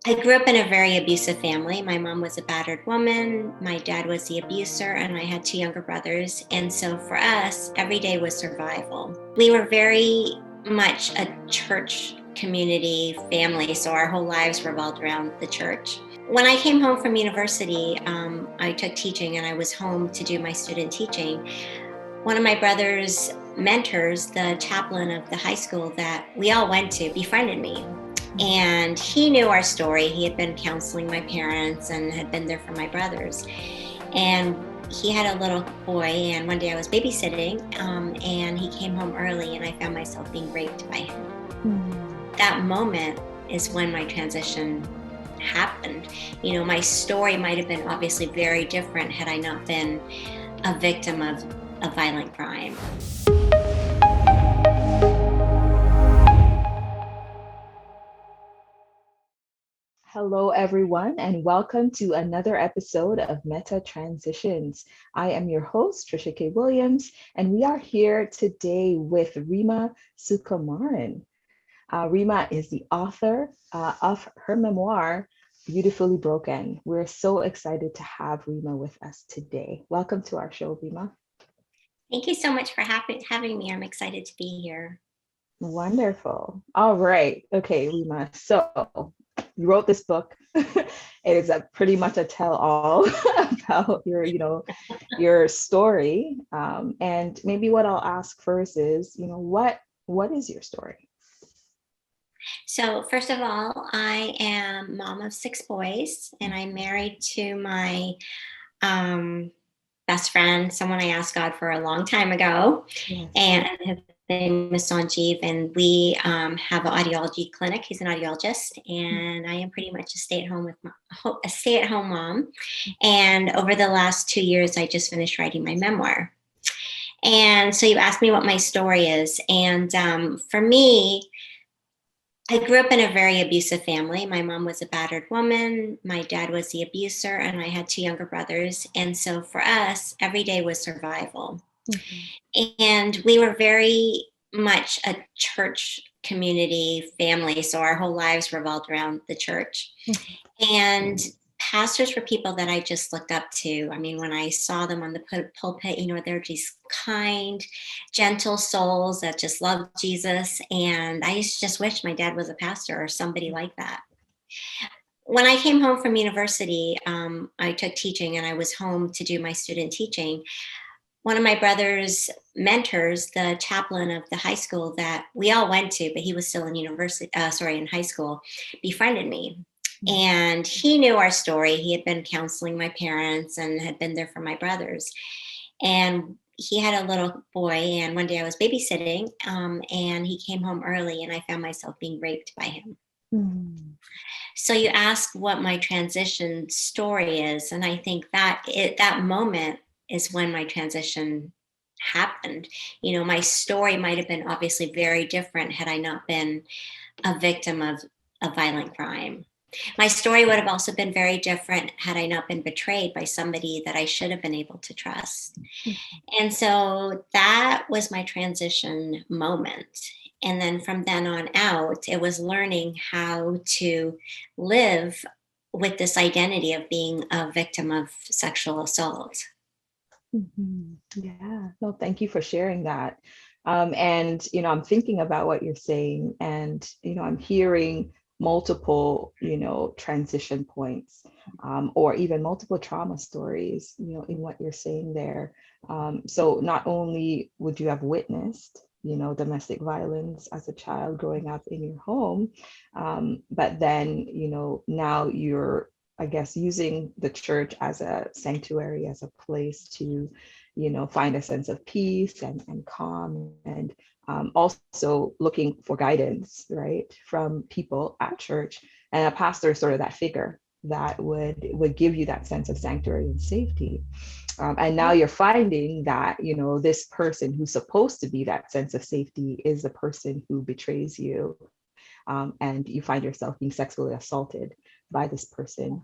I grew up in a very abusive family. My mom was a battered woman, my dad was the abuser, and I had two younger brothers. And so for us, every day was survival. We were very much a church community family, so our whole lives revolved around the church. When I came home from university, I took teaching and I was home to do my student teaching. One of my brother's mentors, the chaplain of the high school that we all went to, befriended me. And he knew our story. He had been counseling my parents and had been there for my brothers. And he had a little boy, and one day I was babysitting, and he came home early, and I found myself being raped by him. That moment is when my transition happened. You know, my story might have been obviously very different had I not been a victim of a violent crime. Hello, everyone, and welcome to another episode of Meta Transitions. I am your host, Trisha K. Williams, and we are here today with Reema Sukumaran. Reema is the author of her memoir, Beautifully Broken. We're so excited to have Reema with us today. Welcome to our show, Reema. Thank you so much for having me. I'm excited to be here. Wonderful. All right. Okay, Reema. So you wrote this book. It is pretty much a tell-all about your story. And maybe what I'll ask first is, what is your story? So first of all, I am mom of 6 boys, and I'm married to my best friend, someone I asked God for a long time ago. Yes. And his name is Sanjeev, and we have an audiology clinic. He's an audiologist, and I am pretty much a stay-at-home mom. And over the last 2 years, I just finished writing my memoir. And so you asked me what my story is, and for me, I grew up in a very abusive family. My mom was a battered woman, my dad was the abuser, and I had two younger brothers. And so for us, every day was survival. And we were very much a church community family, so our whole lives revolved around the church. And pastors were people that I just looked up to. I mean, when I saw them on the pulpit, they're these kind, gentle souls that just love Jesus. And I used to just wish my dad was a pastor or somebody like that. When I came home from university, I took teaching and I was home to do my student teaching. One of my brother's mentors, the chaplain of the high school that we all went to, but he was still in in high school, befriended me. And he knew our story. He had been counseling my parents and had been there for my brothers. And he had a little boy, and one day I was babysitting, and he came home early, and I found myself being raped by him. So you ask what my transition story is, and I think that moment is when my transition happened. You know, my story might have been obviously very different had I not been a victim of a violent crime. My story would have also been very different had I not been betrayed by somebody that I should have been able to trust. And so that was my transition moment. And then from then on out, it was learning how to live with this identity of being a victim of sexual assault. Yeah, no, thank you for sharing that. And, I'm thinking about what you're saying, and, I'm hearing multiple, transition points, or even multiple trauma stories, in what you're saying there. So not only would you have witnessed, domestic violence as a child growing up in your home, but then, now you're, I guess, using the church as a sanctuary, as a place to, find a sense of peace and calm, and also looking for guidance, right, from people at church. And a pastor is sort of that figure that would give you that sense of sanctuary and safety. And now you're finding that, this person who's supposed to be that sense of safety is the person who betrays you. And you find yourself being sexually assaulted by this person.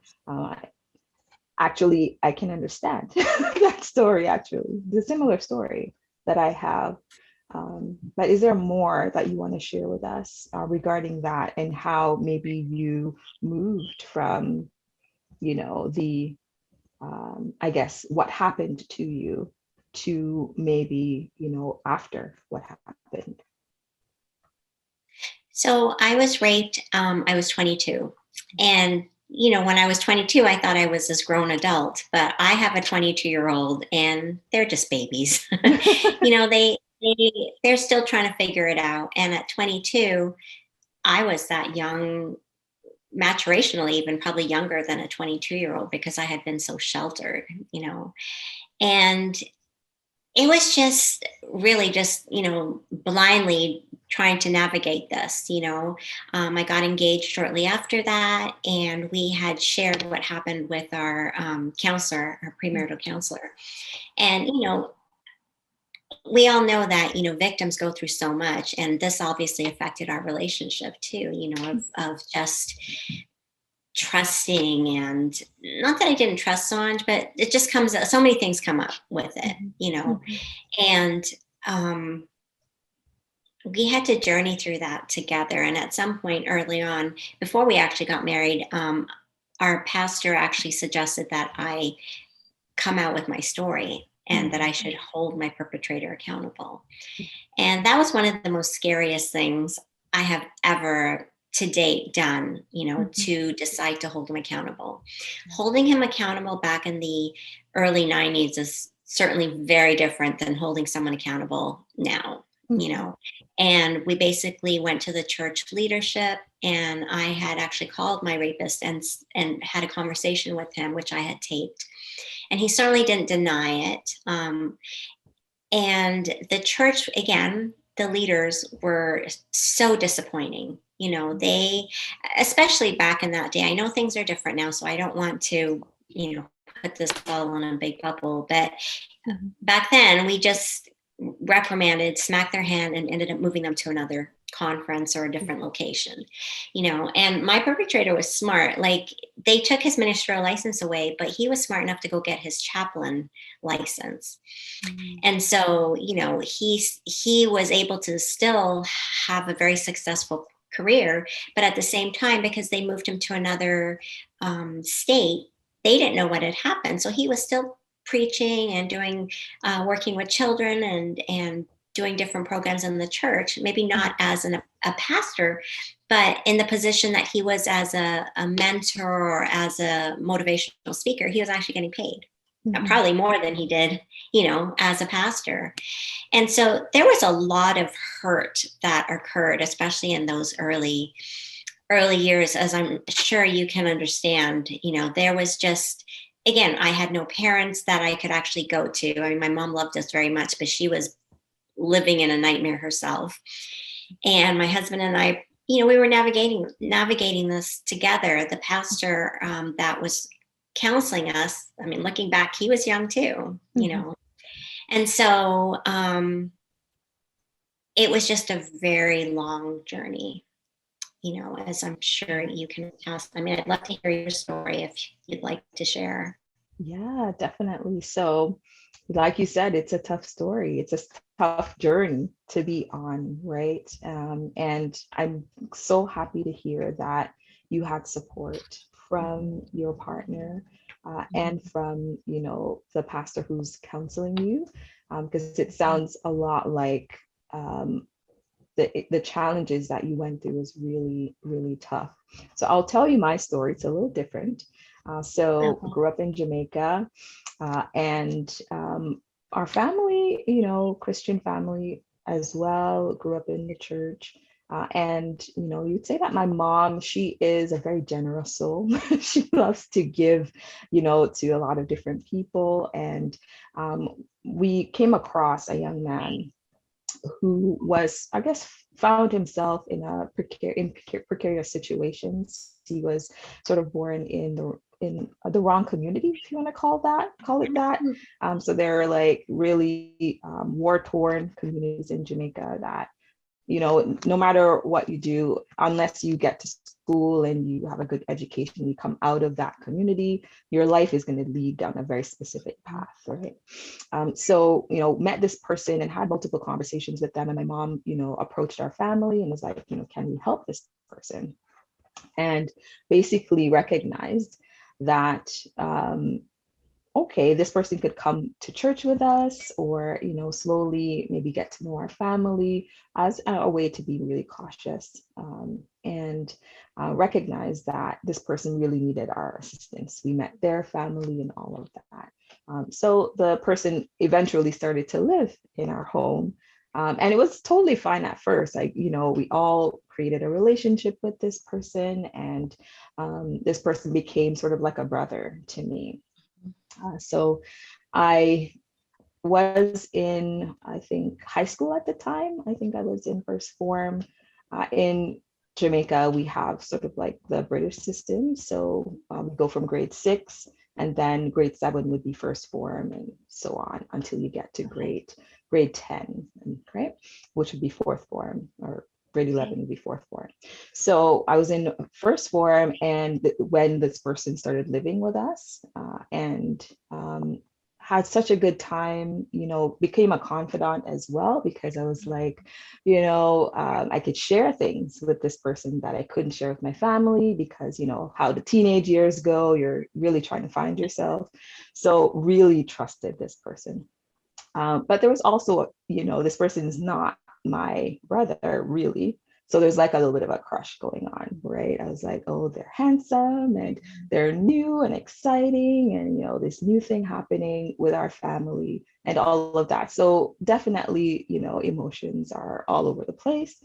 Actually, I can understand that story, actually, the similar story that I have. But is there more that you want to share with us regarding that, and how maybe you moved from, the, I guess, what happened to you to maybe, after what happened? So I was raped. I was 22. And, when I was 22, I thought I was this grown adult, but I have a 22-year-old and they're just babies. They're still trying to figure it out. And at 22, I was that young, maturationally, even probably younger than a 22-year-old because I had been so sheltered. And it was just really just, blindly trying to navigate this. I got engaged shortly after that, and we had shared what happened with our counselor, our premarital counselor. And, we all know that, victims go through so much, and this obviously affected our relationship too, of just trusting. And not that I didn't trust Sanj, but it just comes, so many things come up with it. And we had to journey through that together. And at some point early on, before we actually got married, our pastor actually suggested that I come out with my story and that I should hold my perpetrator accountable. And that was one of the most scariest things I have ever to date done, to decide to hold him accountable. Holding him accountable back in the early 90s is certainly very different than holding someone accountable now. And we basically went to the church leadership, and I had actually called my rapist and had a conversation with him, which I had taped. And he certainly didn't deny it. And the church, again, the leaders were so disappointing. They, especially back in that day, I know things are different now, so I don't want to, put this all in a big bubble. But back then, we just reprimanded, smacked their hand, and ended up moving them to another conference or a different location. And my perpetrator was smart. Like, they took his ministerial license away, but he was smart enough to go get his chaplain license. And so, he was able to still have a very successful career, but at the same time, because they moved him to another state, they didn't know what had happened. So he was still preaching and doing, working with children and doing different programs in the church, maybe not as a pastor, but in the position that he was as a mentor or as a motivational speaker, he was actually getting paid. Probably more than he did, as a pastor. And so there was a lot of hurt that occurred, especially in those early years, as I'm sure you can understand. There was just, again, I had no parents that I could actually go to. I mean, my mom loved us very much, but she was living in a nightmare herself. And my husband and I, we were navigating this together. The pastor that was counseling us, I mean, looking back, he was young too, And so it was just a very long journey, as I'm sure you can attest. I mean, I'd love to hear your story if you'd like to share. Yeah, definitely. So, like you said, it's a tough story. It's a tough journey to be on, right? And I'm so happy to hear that you had support from your partner and from, the pastor who's counseling you, because it sounds a lot like the challenges that you went through was really, really tough. So I'll tell you my story. It's a little different. So grew up in Jamaica, and our family, Christian family as well, grew up in the church. And, you'd say that my mom, she is a very generous soul. She loves to give, to a lot of different people. And we came across a young man who was, I guess, found himself in precarious situations. He was sort of born in the wrong community, if you want to call it that. So there are like really war-torn communities in Jamaica that, no matter what you do, unless you get to school and you have a good education, you come out of that community, your life is going to lead down a very specific path, right? So, met this person and had multiple conversations with them. And my mom, approached our family and was like, can we help this person? And basically recognized that, okay, this person could come to church with us, or, slowly maybe get to know our family, as a way to be really cautious, and recognize that this person really needed our assistance. We met their family and all of that. So the person eventually started to live in our home. And it was totally fine at first. We all created a relationship with this person, and this person became sort of like a brother to me. So I was in, I think, high school at the time. I think I was in first form. In Jamaica, we have sort of like the British system. So we go from grade 6, and then grade 7 would be first form, and so on until you get to grade 10, right? Which would be fourth form, or grade 11 would be fourth form. So I was in first form, and when this person started living with us, and had such a good time, became a confidant as well, because I was like, I could share things with this person that I couldn't share with my family, because, how the teenage years go, you're really trying to find yourself. So really trusted this person. But there was also, this person is not my brother, really. So there's like a little bit of a crush going on, right? I was like, oh, they're handsome and they're new and exciting, and, this new thing happening with our family and all of that. So definitely, emotions are all over the place,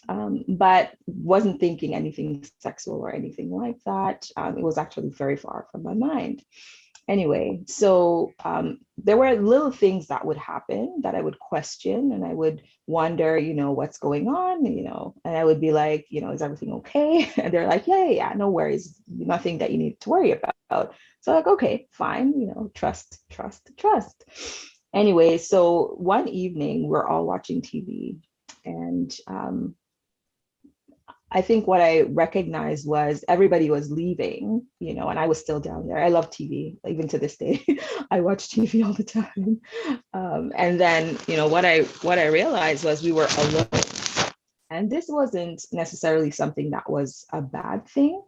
but wasn't thinking anything sexual or anything like that. It was actually very far from my mind. Anyway, so there were little things that would happen that I would question, and I would wonder, what's going on, and I would be like, is everything okay? And they're like, yeah, no worries, nothing that you need to worry about. So like, okay, fine, trust. Anyway, so one evening we're all watching TV, and I think what I recognized was everybody was leaving, and I was still down there. I love TV, even to this day. I watch TV all the time. And then, what I realized was we were alone. And this wasn't necessarily something that was a bad thing,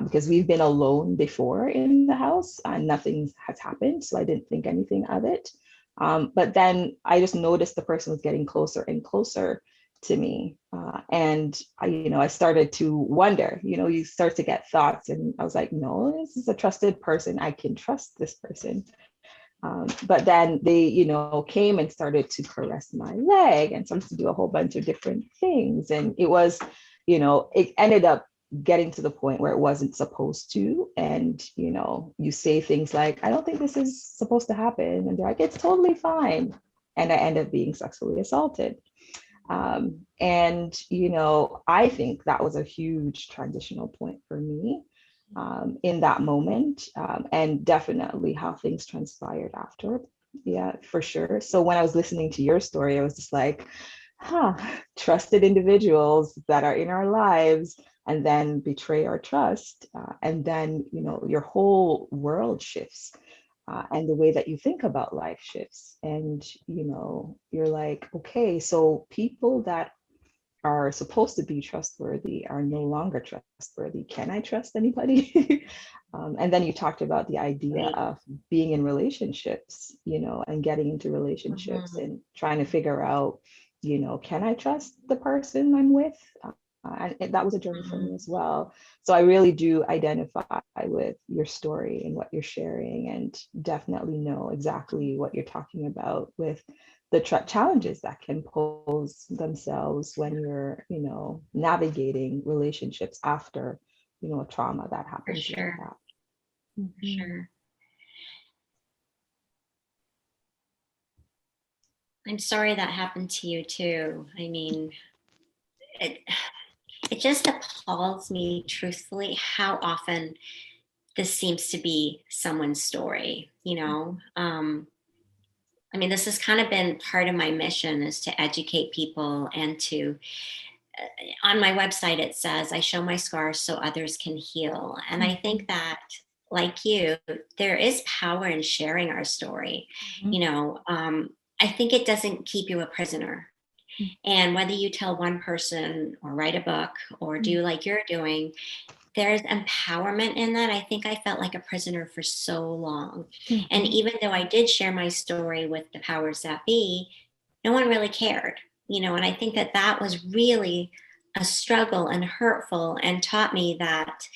because we've been alone before in the house and nothing has happened. So I didn't think anything of it. But then I just noticed the person was getting closer and closer to me. And I started to wonder, you start to get thoughts, and I was like, no, this is a trusted person. I can trust this person. But then they, came and started to caress my leg and started to do a whole bunch of different things. And it was, it ended up getting to the point where it wasn't supposed to. And, you say things like, I don't think this is supposed to happen. And they're like, it's totally fine. And I end up being sexually assaulted. And, I think that was a huge transitional point for me, in that moment, and definitely how things transpired after. Yeah, for sure. So when I was listening to your story, I was just like, trusted individuals that are in our lives and then betray our trust. And then, your whole world shifts. And the way that you think about life shifts. And, you're like, okay, so people that are supposed to be trustworthy are no longer trustworthy. Can I trust anybody? And then you talked about the idea of being in relationships, and getting into relationships and trying to figure out, can I trust the person I'm with? And that was a journey for me as well. So I really do identify with your story and what you're sharing, and definitely know exactly what you're talking about with the challenges that can pose themselves when you're, navigating relationships after, a trauma that happens. For sure. Like that. For sure. I'm sorry that happened to you too. I mean, it just appalls me, truthfully, how often this seems to be someone's story, I mean, this has kind of been part of my mission, is to educate people and to on my website, it says, I show my scars so others can heal. And I think that, like you, there is power in sharing our story. I think it doesn't keep you a prisoner. And whether you tell one person or write a book or do like you're doing, there's empowerment in that. I think I felt like a prisoner for so long. And even though I did share my story with the powers that be, no one really cared, and I think that was really a struggle and hurtful, and taught me that,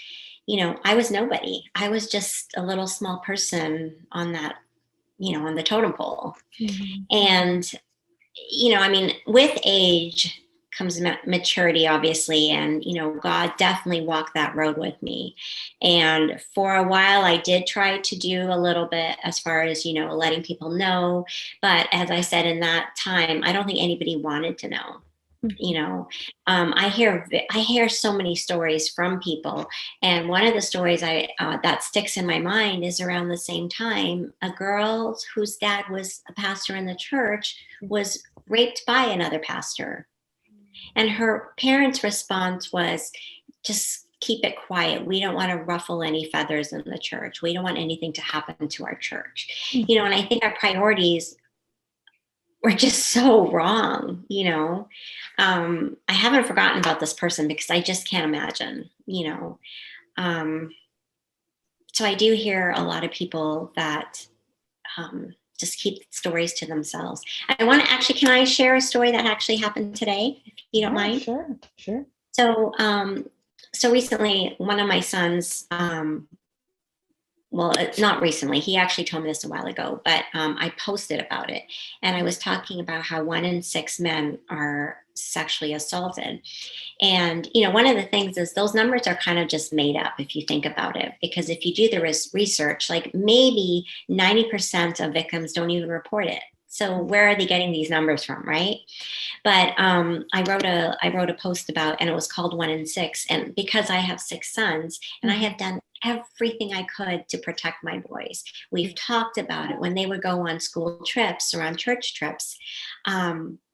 I was nobody. I was just a little small person on that, on the totem pole. And, with age comes maturity, obviously. And, God definitely walked that road with me. And for a while, I did try to do a little bit as far as, letting people know. But as I said, in that time, I don't think anybody wanted to know. I hear so many stories from people, and one of the stories that sticks in my mind is around the same time, a girl whose dad was a pastor in the church was raped by another pastor, and her parents' response was, just keep it quiet. We don't want to ruffle any feathers in the church. We don't want anything to happen to our church. And I think our priorities were just so wrong. I haven't forgotten about this person because I just can't imagine, so I do hear a lot of people that just keep stories to themselves. I want to actually, can I share a story that actually happened today, if you don't mind? Sure. So recently, one of my sons, well, not recently, he actually told me this a while ago, but I posted about it. And I was talking about how 1 in 6 men are sexually assaulted. And, one of the things is those numbers are kind of just made up if you think about it, because if you do the research, like maybe 90% of victims don't even report it. So where are they getting these numbers from, right? But I wrote a post about, and it was called 1 in 6. And because I have 6 sons, and I have done everything I could to protect my boys. We've talked about it. When they would go on school trips or on church trips,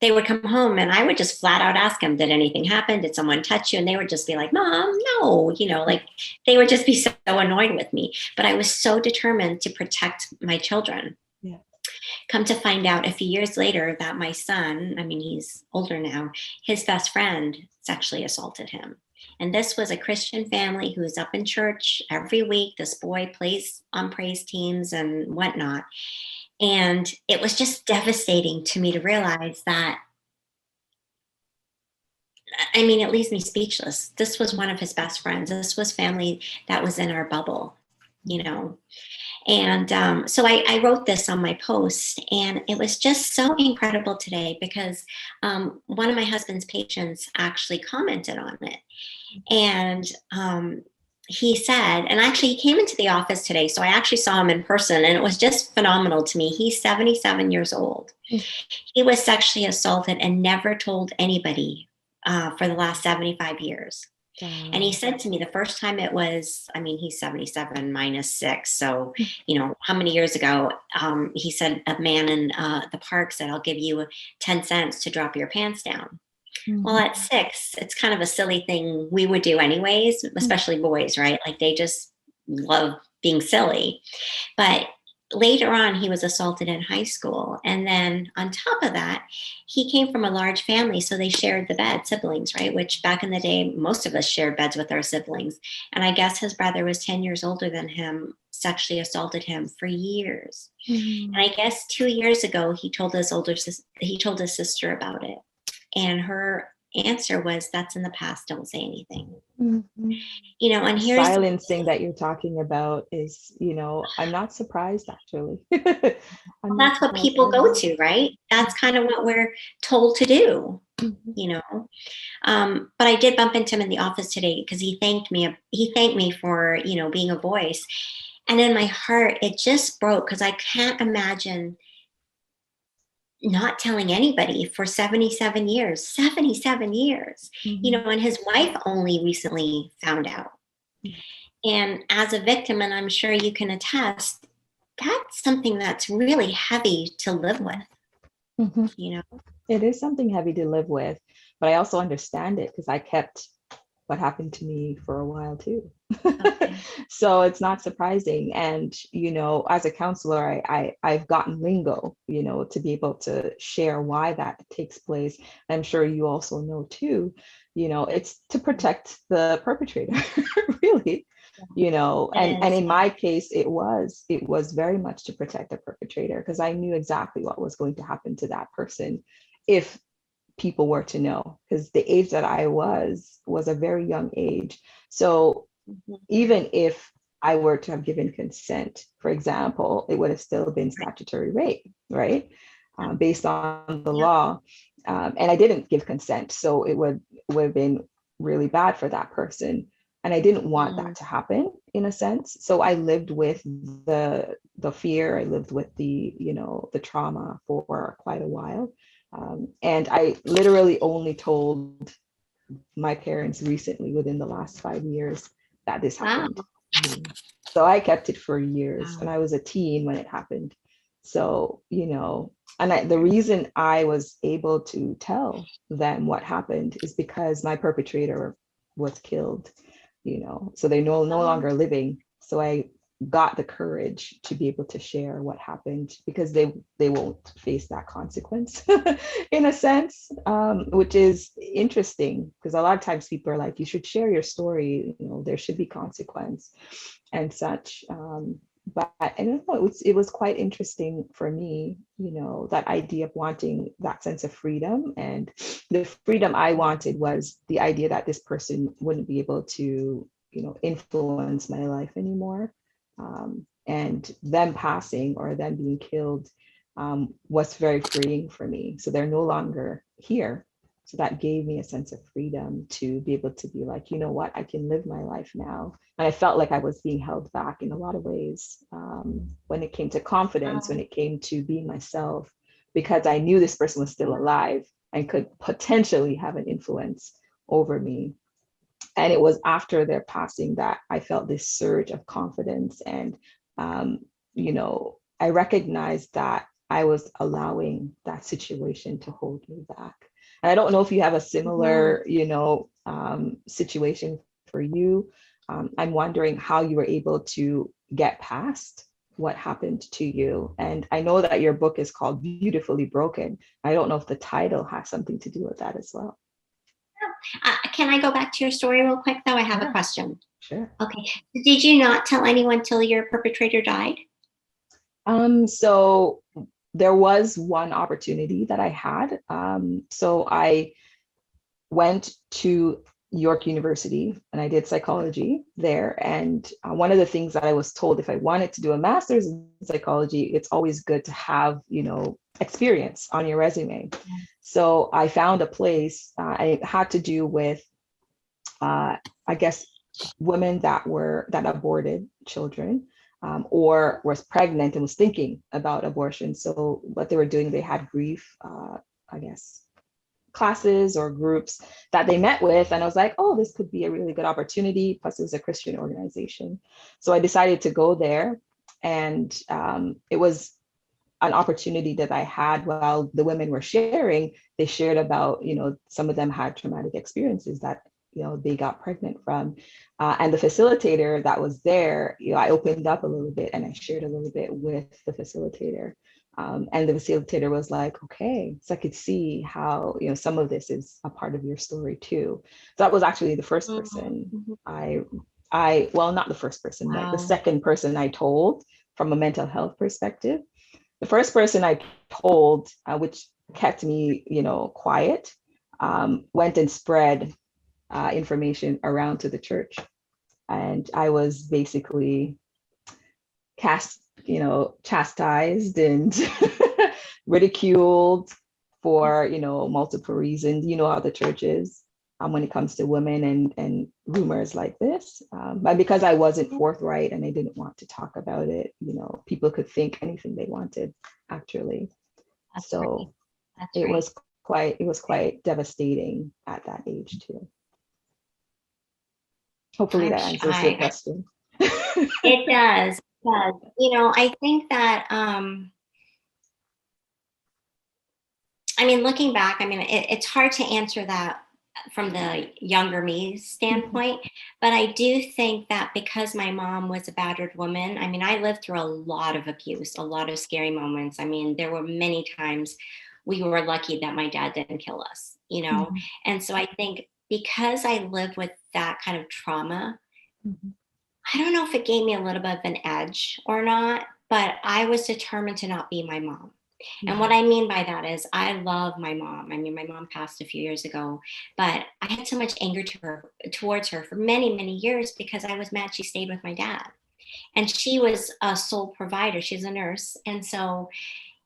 they would come home and I would just flat out ask them, did anything happen? Did someone touch you? And they would just be like, Mom, no, like they would just be so annoyed with me. But I was so determined to protect my children. Yeah. Come to find out a few years later that my son, he's older now, his best friend sexually assaulted him. And this was a Christian family who was up in church every week. This boy plays on praise teams and whatnot. And it was just devastating to me to realize that, it leaves me speechless. This was one of his best friends. This was family that was in our bubble, And so I wrote this on my post, and it was just so incredible today because one of my husband's patients actually commented on it. And he said, and actually he came into the office today, so I actually saw him in person, and it was just phenomenal to me. He's 77 years old. He was sexually assaulted and never told anybody for the last 75 years. And he said to me the first time it was, he's 77 minus 6. So, how many years ago, he said a man in the park said, I'll give you 10 cents to drop your pants down. Well, at 6, it's kind of a silly thing we would do anyways, especially boys, right? Like they just love being silly. But later on, he was assaulted in high school. And then on top of that, he came from a large family. So they shared the bed, siblings, right? Which back in the day, most of us shared beds with our siblings. And I guess his brother was 10 years older than him, sexually assaulted him for years. And I guess 2 years ago, he told his sister about it. And her answer was, that's in the past, don't say anything. And here's silencing that you're talking about is, I'm not surprised actually. That's what people go to, right? That's kind of what we're told to do, but I did bump into him in the office today because he thanked me for, being a voice. And in my heart, it just broke because I can't imagine not telling anybody for 77 years, and his wife only recently found out. And as a victim, and I'm sure you can attest, that's something that's really heavy to live with, It is something heavy to live with. but I also understand it because I kept what happened to me for a while too. Okay. So it's not surprising. And, as a counselor, I've gotten lingo, to be able to share why that takes place. I'm sure you also know too, it's to protect the perpetrator, really, and in my case, it was very much to protect the perpetrator, because I knew exactly what was going to happen to that person if people were to know, because the age that I was a very young age. So even if I were to have given consent, for example, it would have still been statutory rape, right? Based on the law. And I didn't give consent. So it would have been really bad for that person. And I didn't want that to happen, in a sense. So I lived with the fear. I lived with the trauma for quite a while. And I literally only told my parents recently, within the last 5 years, that this happened. So I kept it for years, and I was a teen when it happened. So, and the reason I was able to tell them what happened is because my perpetrator was killed, so they're no longer living. So I got the courage to be able to share what happened, because they won't face that consequence in a sense, which is interesting, because a lot of times people are like, you should share your story, there should be consequence and such. But I don't know, it was quite interesting for me, that idea of wanting that sense of freedom. And the freedom I wanted was the idea that this person wouldn't be able to, influence my life anymore. And them passing or them being killed was very freeing for me. So they're no longer here. So that gave me a sense of freedom to be able to be like, you know what, I can live my life now. And I felt like I was being held back in a lot of ways, when it came to confidence, when it came to being myself, because I knew this person was still alive and could potentially have an influence over me. And it was after their passing that I felt this surge of confidence. And, I recognized that I was allowing that situation to hold me back. And I don't know if you have a similar, situation for you. I'm wondering how you were able to get past what happened to you. And I know that your book is called Beautifully Broken. I don't know if the title has something to do with that as well. Can I go back to your story real quick, though? I have a question. Sure. Okay. Did you not tell anyone till your perpetrator died? So there was one opportunity that I had. So I went to York University and I did psychology there. And one of the things that I was told, if I wanted to do a master's in psychology, it's always good to have, experience on your resume. So I found a place. It had to do with, I guess, women that aborted children, or was pregnant and was thinking about abortion. So what they were doing, they had grief, I guess, classes or groups that they met with. And I was like, oh, this could be a really good opportunity. Plus it was a Christian organization. So I decided to go there. And it was an opportunity that I had while the women were sharing. They shared about, some of them had traumatic experiences that, they got pregnant from. And the facilitator that was there, I opened up a little bit and I shared a little bit with the facilitator. And the facilitator was like, okay, so I could see how, some of this is a part of your story too. So that was actually the first person well, not the first person, like the second person I told from a mental health perspective. The first person I told, which kept me, quiet, went and spread information around to the church. And I was basically chastised and ridiculed for, multiple reasons. You know how the church is when it comes to women and rumors like this. But because I wasn't forthright and I didn't want to talk about it, people could think anything they wanted, actually. So it was quite devastating at that age too. Hopefully that answers your question. It does. I think that I mean, looking back, I mean, it's hard to answer that from the younger me standpoint, but I do think that because my mom was a battered woman, I mean, I lived through a lot of abuse, a lot of scary moments. I mean, there were many times we were lucky that my dad didn't kill us, you know? Mhm. And so I think because I lived with that kind of trauma, Mhm. I don't know if it gave me a little bit of an edge or not, but I was determined to not be my mom. And what Yeah. I mean by that is I love my mom. I mean, my mom passed a few years ago, but I had so much anger towards her for many, many years because I was mad she stayed with my dad. And she was a sole provider. She's a nurse. And so,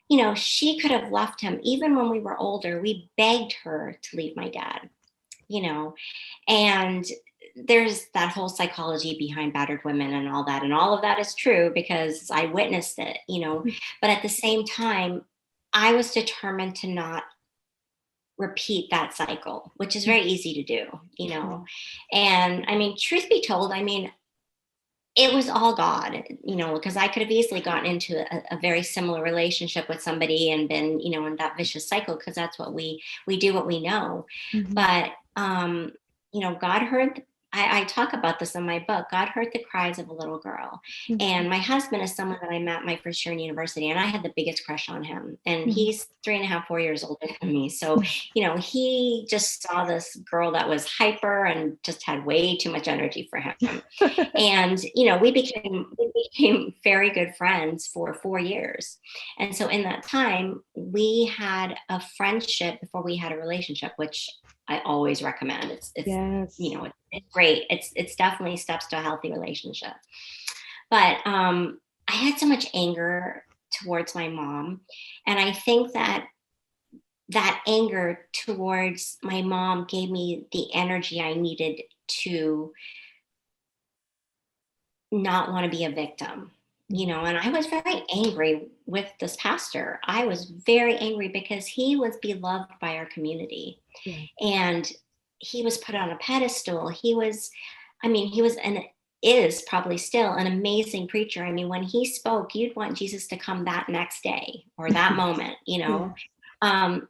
you know, she could have left him even when we were older. We begged her to leave my dad, you know, and there's that whole psychology behind battered women and all that. And all of that is true because I witnessed it, you know. But at the same time, I was determined to not repeat that cycle, which is very easy to do, you know. And I mean, truth be told, I mean, it was all God, you know, because I could have easily gotten into a very similar relationship with somebody and been, you know, in that vicious cycle because that's what we do what we know. Mhm. But you know, God heard. I talk about this in my book. God heard the cries of a little girl, Mhm. and my husband is someone that I met my first year in university, and I had the biggest crush on him. And Mhm. he's 3.5, 4 years older than me, so you know, he just saw this girl that was hyper and just had way too much energy for him. And you know, we became very good friends for 4 years. And so in that time we had a friendship before we had a relationship, which I always recommend. It's you Yes. know, it's great. It's definitely steps to a healthy relationship. But I had so much anger towards my mom, and I think that that anger towards my mom gave me the energy I needed to not want to be a victim, you Mhm. know. And I was very angry with this pastor. I was very angry because he was beloved by our community, Yeah. and he was put on a pedestal. He was, I mean, he was and is probably still an amazing preacher. I mean, when he spoke, you'd want Jesus to come that next day or that moment, you Yeah. know.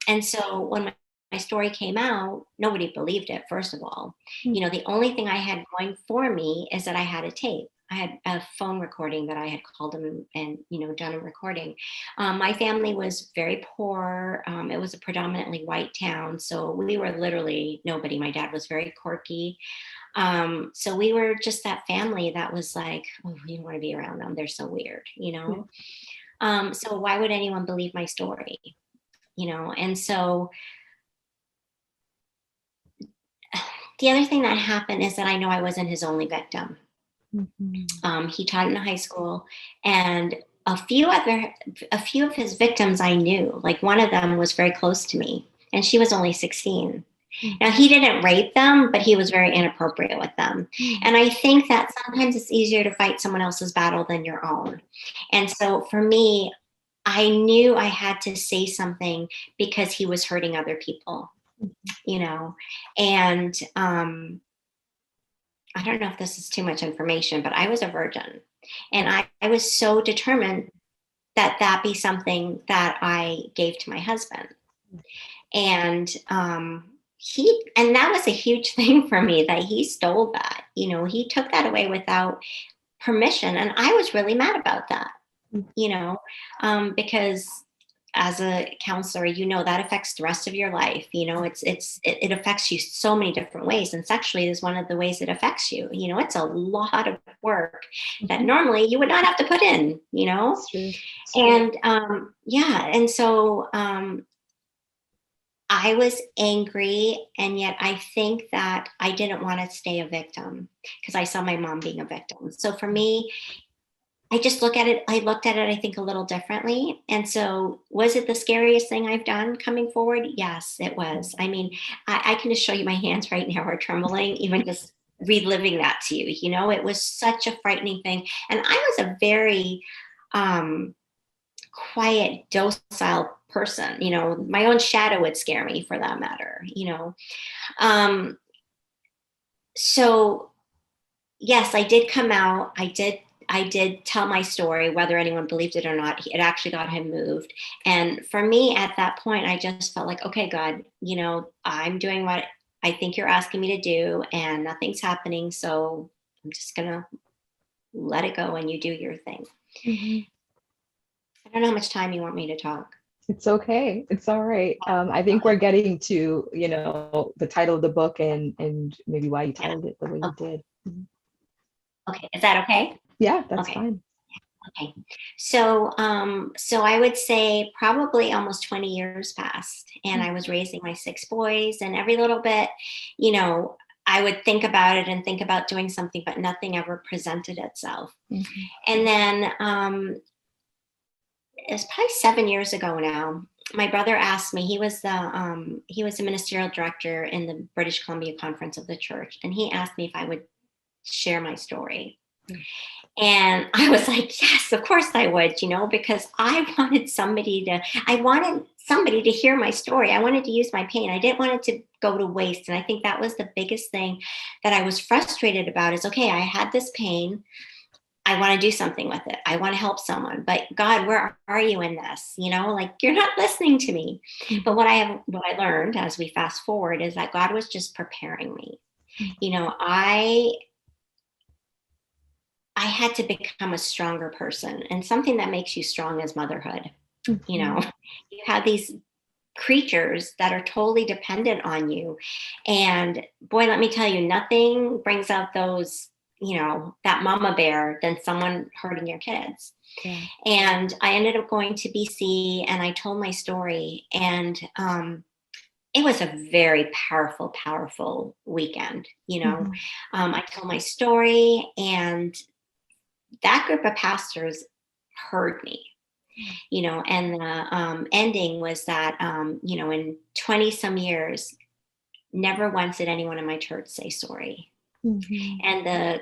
And so when my story came out, nobody believed it, first of all. You know, Mhm. the only thing I had going for me is that I had a tape. I had a phone recording that I had called him and, you know, done a recording. My family was very poor. It was a predominantly white town. So we were literally nobody. My dad was very quirky. So we were just that family that was like, oh, we don't want to be around them. They're so weird, you Yeah. know? So why would anyone believe my story? You know? And so the other thing that happened is that I know I wasn't his only victim. Mhm. He taught in a high school, and a few of his victims I knew. Like one of them was very close to me, and she was only 16. Now Mhm. he didn't rape them, but he was very inappropriate with them. Mhm. And I think that sometimes it's easier to fight someone else's battle than your own. And so for me, I knew I had to say something because he was hurting other people, Mhm. you know, and I don't know if this is too much information, but I was a virgin. And Yeah. I was so determined that that be something that I gave to my husband. And and that was a huge thing for me that he stole that. You know, he took that away without permission. And I was really mad about that, Mhm. you know, because as a counselor, you know, that affects the rest of your life. You know, it affects you so many different ways, and sexually is one of the ways it affects you. You know, it's a lot of work that Mhm. normally you would not have to put in, you know. It's true. It's true. And yeah, and so I was angry, and yet I think that I didn't want to stay a victim because I saw my mom being a victim. So for me, I just I looked at it, I think, a little differently. And so, was it the scariest thing I've done coming forward? Yes, it was. I mean, I can just show you my hands right now are trembling, even just reliving that to you. You know, it was such a frightening thing. And I was a very um, quiet, docile person. You know, my own shadow would scare me for that matter, you know. So yes, I did come out. I did tell my story, whether anyone believed it or not. It actually got him moved. And for me at that point, I just felt like, okay, God, I'm doing what I think you're asking me to do, and nothing's happening. So I'm just going to let it go and you do your thing. Mhm. I don't know how much time you want me to talk. It's okay. It's all right. I think we're getting to, the title of the book and maybe why you titled it the way you did. Mhm. Okay. Is that okay? Yeah, that's Okay. fine. Okay. So I would say probably almost 20 years passed, and I was raising my 6 boys, and every little bit, I would think about it and think about doing something, but nothing ever presented itself. Mhm. And then it's probably 7 years ago now. My brother asked me. He was the ministerial director in the British Columbia Conference of the Church, and he asked me if I would share my story. And I was like, yes, of course I would, because I wanted somebody to hear my story. I wanted to use my pain. I didn't want it to go to waste. And I think that was the biggest thing that I was frustrated about is, okay, I had this pain. I want to do something with it. I want to help someone, but God, where are you in this? Like you're not listening to me. But what I learned as we fast forward is that God was just preparing me. I had to become a stronger person, and something that makes you strong is motherhood. You have these creatures that are totally dependent on you. And boy, let me tell you, nothing brings out those, that mama bear than someone hurting your kids. Yeah. And I ended up going to BC and I told my story, and it was a very powerful weekend. I told my story, and that group of pastors heard me, and the ending was that, in 20 some years, never once did anyone in my church say sorry. And the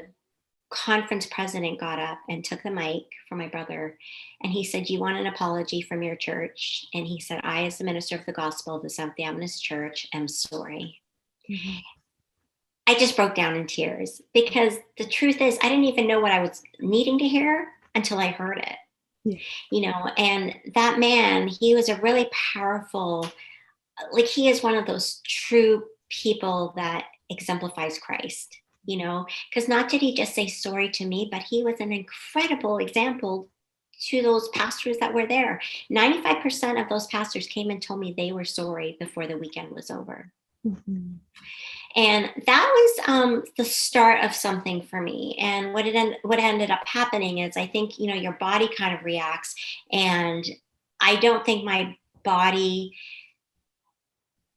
conference president got up and took the mic for my brother, and he said, "You want an apology from your church?" And he said, "I, as the minister of the gospel of the Seventh-day Adventist Church, am sorry." I just broke down in tears, because the truth is, I didn't even know what I was needing to hear until I heard it. And that man, he was a really powerful, like he is one of those true people that exemplifies Christ, because not did he just say sorry to me, but he was an incredible example to those pastors that were there. 95% of those pastors came and told me they were sorry before the weekend was over. And that was the start of something for me. And what ended up happening is, I think, your body kind of reacts. And I don't think my body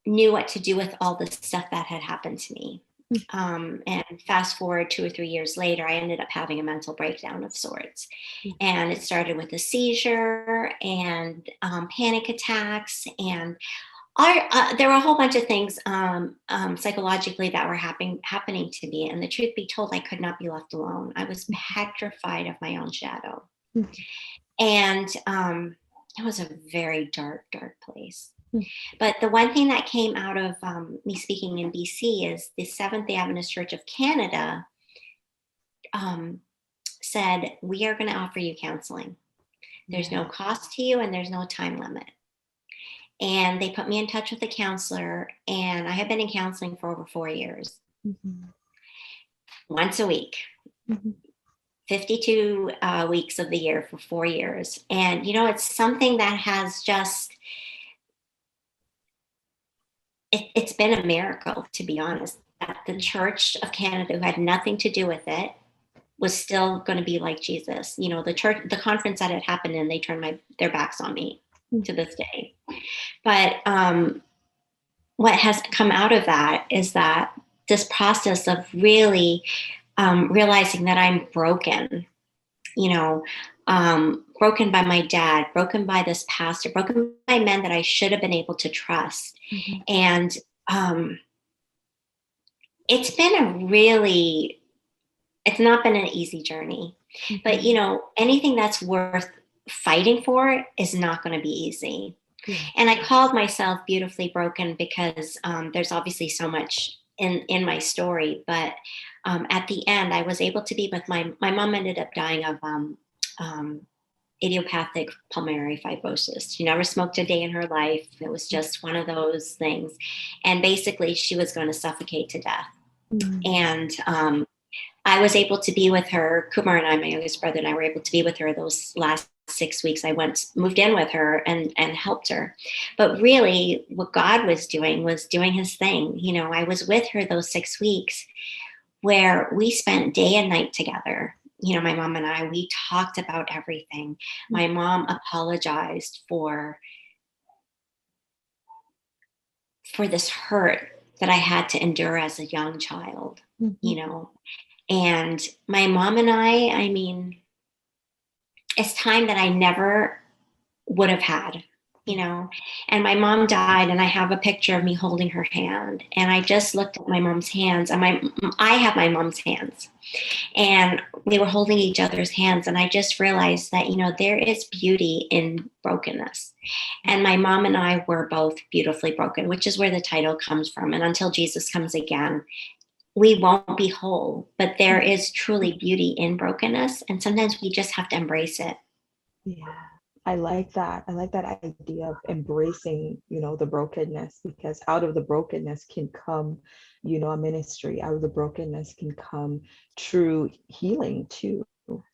knew what to do with all the stuff that had happened to me. And fast forward 2 or 3 years later, I ended up having a mental breakdown of sorts. And it started with a seizure and panic attacks, and there were a whole bunch of things psychologically that were happening to me. And the truth be told, I could not be left alone. I was petrified of my own shadow. And it was a very dark, dark place. But the one thing that came out of me speaking in BC is the Seventh-day Adventist Church of Canada said, "We are going to offer you counseling. There's no cost to you, and there's no time limit." And they put me in touch with a counselor, and I have been in counseling for over 4 years. Once a week, 52 weeks of the year for 4 years. And, it's something that has just, it's been a miracle, to be honest, that the Church of Canada, who had nothing to do with it, was still going to be like Jesus. The conference that had happened in, they turned their backs on me to this day. But what has come out of that is that this process of really realizing that I'm broken, broken by my dad, broken by this pastor, broken by men that I should have been able to trust. And it's not been an easy journey, but anything that's worth fighting for is not going to be easy. And I called myself beautifully broken because there's obviously so much in my story. But at the end, I was able to be with my mom ended up dying of idiopathic pulmonary fibrosis. She never smoked a day in her life. It was just one of those things. And basically, she was going to suffocate to death. And I was able to be with her. Kumar and I, my youngest brother, and I were able to be with her those last 6 weeks. I moved in with her and helped her. But really, what God was doing his thing. You know, I was with her those 6 weeks where we spent day and night together. You know, my mom and I, we talked about everything. My mom apologized for this hurt that I had to endure as a young child, you know. And my mom and I mean, it's time that I never would have had, you know. And my mom died, and I have a picture of me holding her hand. And I just looked at my mom's hands, and I have my mom's hands. And we were holding each other's hands. And I just realized that, you know, there is beauty in brokenness. And my mom and I were both beautifully broken, which is where the title comes from. And until Jesus comes again, we won't be whole, but there is truly beauty in brokenness. And sometimes we just have to embrace it. Yeah, I like that. I like that idea of embracing, you know, the brokenness, because out of the brokenness can come, you know, a ministry. Out of the brokenness can come true healing too,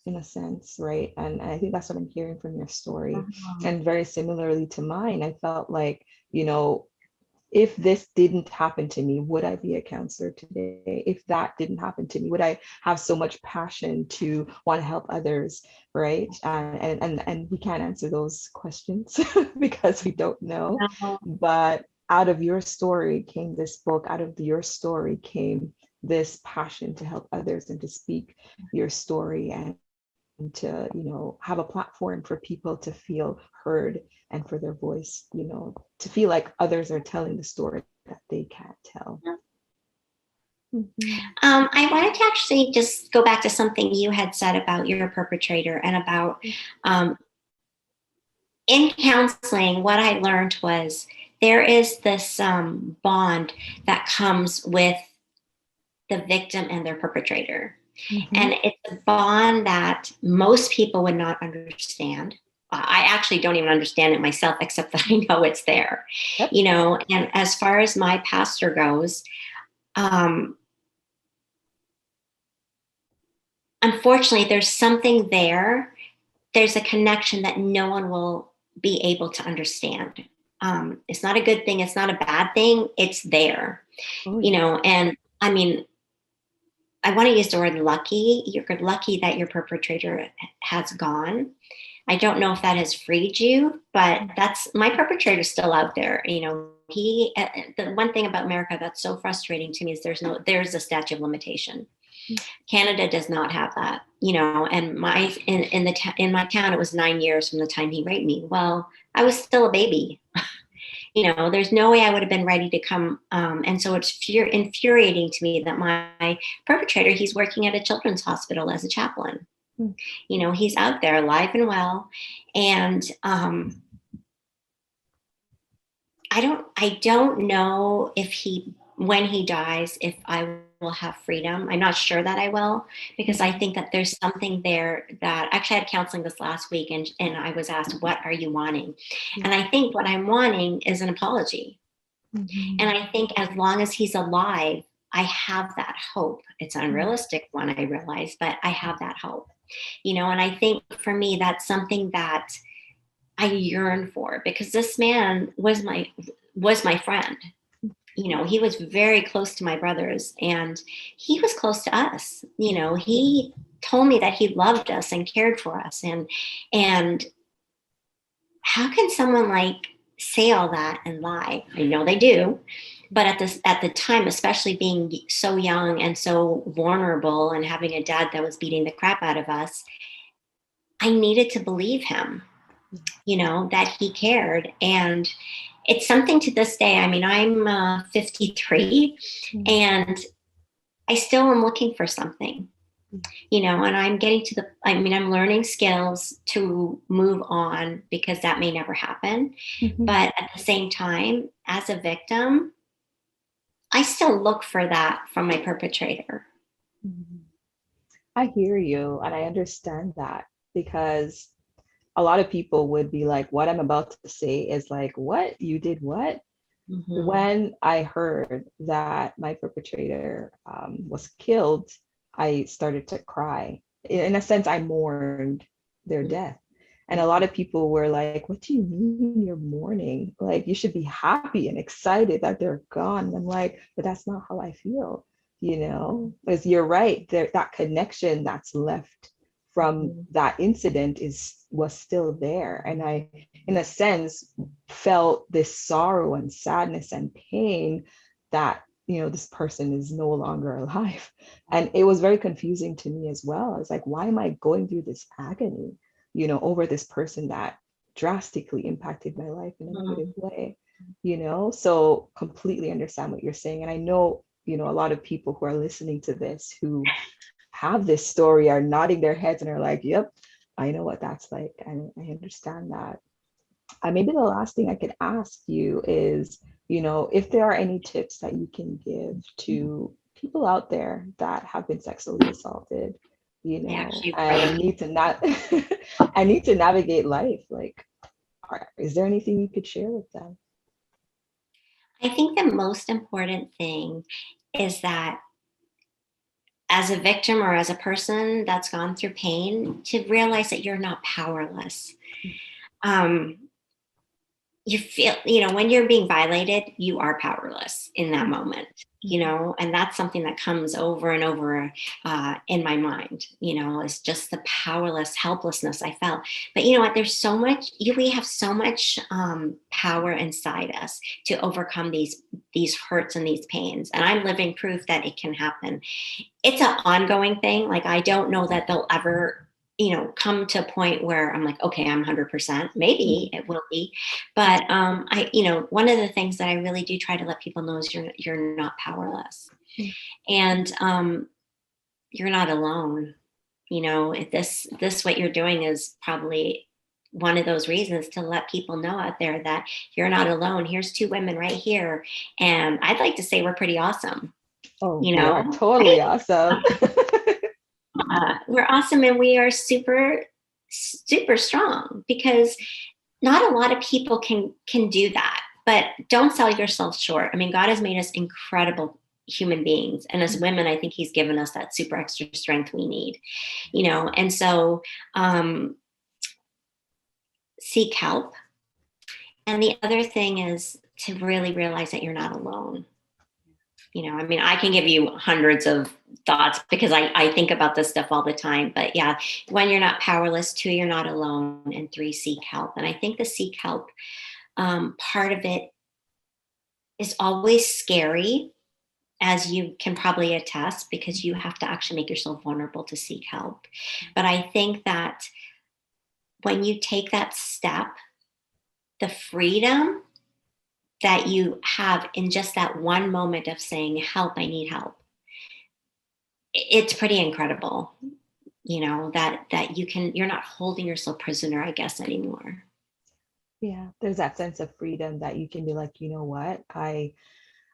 in a sense, right? And I think that's what I'm hearing from your story. And very similarly to mine, I felt like, you know, if this didn't happen to me, would I be a counselor today? If that didn't happen to me, would I have so much passion to want to help others, right? And we can't answer those questions because we don't know. But out of your story came this book. Out of your story came this passion to help others and to speak your story and to, you know, have a platform for people to feel heard and for their voice, you know, to feel like others are telling the story that they can't tell. I wanted to actually just go back to something you had said about your perpetrator and about in counseling, what I learned was there is this bond that comes with the victim and their perpetrator. And it's a bond that most people would not understand. I actually don't even understand it myself, except that I know it's there, you know. And as far as my pastor goes, unfortunately, there's something there. There's a connection that no one will be able to understand. It's not a good thing. It's not a bad thing. It's there, you know. And I mean, I want to use the word lucky. You're lucky that your perpetrator has gone. I don't know if that has freed you, but my perpetrator is still out there. You know, the one thing about America that's so frustrating to me is there's a statute of limitation. Canada does not have that, you know, and in my town, it was 9 years from the time he raped me. Well, I was still a baby. You know, there's no way I would have been ready to come. And so it's infuriating to me that my perpetrator, he's working at a children's hospital as a chaplain. You know, he's out there alive and well. And I don't know if when he dies, if I will have freedom. I'm not sure that I will, because I think that there's something there that actually I had counseling this last week, and I was asked, what are you wanting? And I think what I'm wanting is an apology. And I think as long as he's alive, I have that hope. It's an unrealistic one, I realize, but I have that hope, you know. And I think for me, that's something that I yearn for, because this man was my friend. You know, he was very close to my brothers, and he was close to us. You know, he told me that he loved us and cared for us. And how can someone like say all that and lie? I know they do, but at the time, especially being so young and so vulnerable and having a dad that was beating the crap out of us, I needed to believe him, you know, that he cared. And it's something to this day. I mean, I'm 53 and I still am looking for something, you know, and I'm I'm learning skills to move on, because that may never happen. But at the same time, as a victim, I still look for that from my perpetrator. Mhm. I hear you, and I understand that because a lot of people would be like, what I'm about to say is like, what? You did what? Mm-hmm. When I heard that my perpetrator was killed, I started to cry. In a sense, I mourned their death. And a lot of people were like, what do you mean you're mourning? Like, you should be happy and excited that they're gone. And I'm like, but that's not how I feel, because you're right. There, that connection that's left from Mm-hmm. that incident was still there. And I, in a sense, felt this sorrow and sadness and pain that this person is no longer alive. And it was very confusing to me as well. I was like, why am I going through this agony over this person that drastically impacted my life in a negative way? So completely understand what you're saying. And I know a lot of people who are listening to this who have this story are nodding their heads and are like, yep, I know what that's like, and I understand that. Maybe the last thing I could ask you is, if there are any tips that you can give to people out there that have been sexually assaulted, I actually and wrote. need to not I need to navigate life. Like, is there anything you could share with them? I think the most important thing is that as a victim or as a person that's gone through pain, to realize that you're not powerless. Um, you feel, when you're being violated, you are powerless in that moment, and that's something that comes over and over in my mind, is just the powerless helplessness I felt. But you know what? There's so much, we have so much power inside us to overcome these hurts and these pains. And I'm living proof that it can happen. It's an ongoing thing. Like, I don't know that they'll ever, come to a point where I'm like, okay, I'm 100%. Maybe it will be. But one of the things that I really do try to let people know is you're not powerless. And you're not alone. If this what you're doing is probably one of those reasons to let people know out there that you're not alone. Here's two women right here. And I'd like to say we're pretty awesome. Oh, we are totally awesome. We're awesome, and we are super, super strong, because not a lot of people can do that. But don't sell yourself short. I mean, God has made us incredible human beings, and as women, I think He's given us that super extra strength we need. And so seek help. And the other thing is to really realize that you're not alone. I mean, I can give you hundreds of thoughts because I think about this stuff all the time. But yeah, one, you're not powerless. Two, you're not alone. And three, seek help. And I think the seek help part of it is always scary, as you can probably attest, because you have to actually make yourself vulnerable to seek help. But I think that when you take that step, the freedom that you have in just that one moment of saying, help, I need help, it's pretty incredible, that you're not holding yourself prisoner, I guess, anymore. Yeah, there's that sense of freedom that you can be like, you know what, I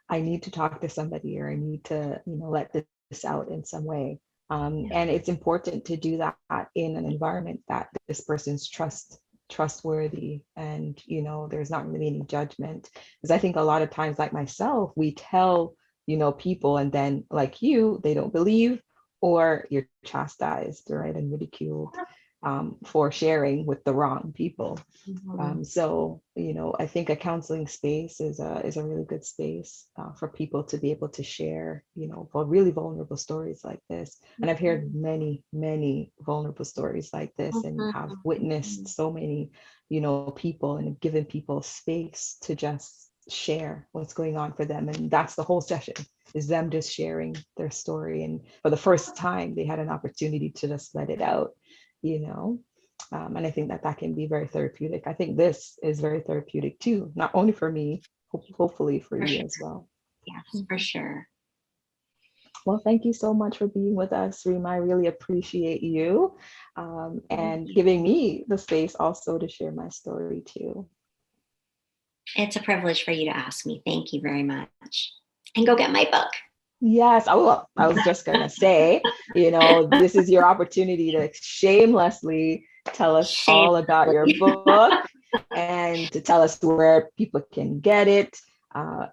need to talk to somebody, or I need to, let this out in some way. And it's important to do that in an environment that this person's trustworthy, and there's not really any judgment. Because I think a lot of times, like myself, we tell people, and then like they don't believe, or you're chastised, right, and ridiculed for sharing with the wrong people. So, I think a counseling space is a really good space for people to be able to share, for really vulnerable stories like this. And I've heard many, many vulnerable stories like this, and have witnessed so many, people, and have given people space to just share what's going on for them. And that's the whole session, is them just sharing their story. And for the first time, they had an opportunity to just let it out, you know. And I think that can be very therapeutic. I think this is very therapeutic too, not only for me, hopefully for you as well. Yes, for sure. Well, thank you so much for being with us, Reema. I really appreciate you, and giving me the space also to share my story too. It's a privilege for you to ask me. Thank you very much. and go get my book. Yes, I was just gonna say, this is your opportunity to shamelessly tell us Shame. all about your book and to tell us where people can get it,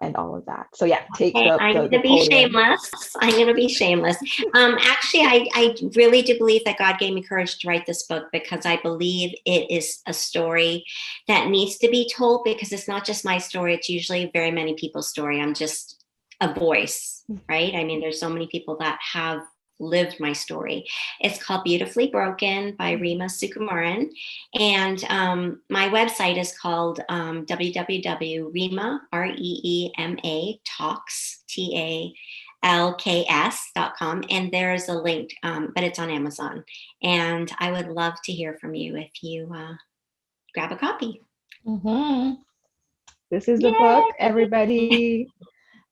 and all of that. So yeah, take Okay, I'm the going to be podium. shameless. I'm going to be shameless. Actually, I really do believe that God gave me courage to write this book because I believe it is a story that needs to be told, because it's not just my story. It's usually very many people's story. I'm just a voice, right? I mean, there's so many people that have lived my story. It's called Beautifully Broken by Reema Sukumaran. And my website is called www.reema, REEMA, talks, TALKS.com. And there's a link, but it's on Amazon. And I would love to hear from you if you grab a copy. Mhm. This is the Yay! book, everybody.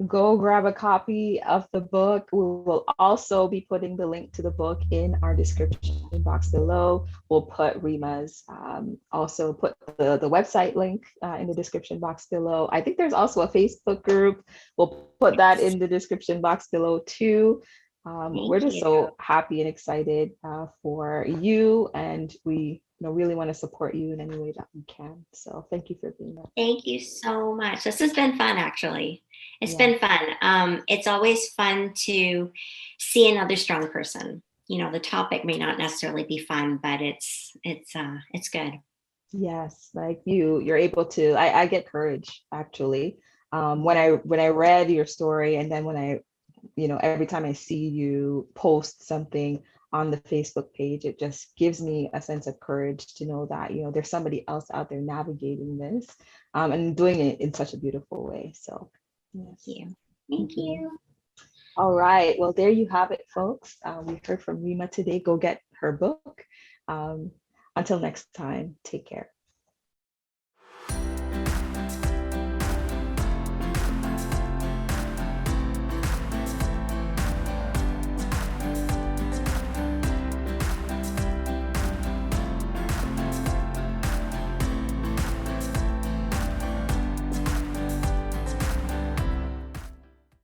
Go grab a copy of the book. We will also be putting the link to the book in our description box below. We'll put Reema's, also put the website link in the description box below. I think there's also a Facebook group. We'll put that in the description box below too. We're just so happy and excited for you, and we really want to support you in any way that we can. So thank you for being there. Thank you so much. This has been fun, actually. It's been fun. It's always fun to see another strong person. The topic may not necessarily be fun, but it's good. Yes, like you're able to. I get courage actually. When I read your story, and then when every time I see you post something on the Facebook page, it just gives me a sense of courage to know that there's somebody else out there navigating this, and doing it in such a beautiful way. So yes. Thank you. All right, well, there you have it, folks. We heard from Reema today. Go get her book. Until next time, take care.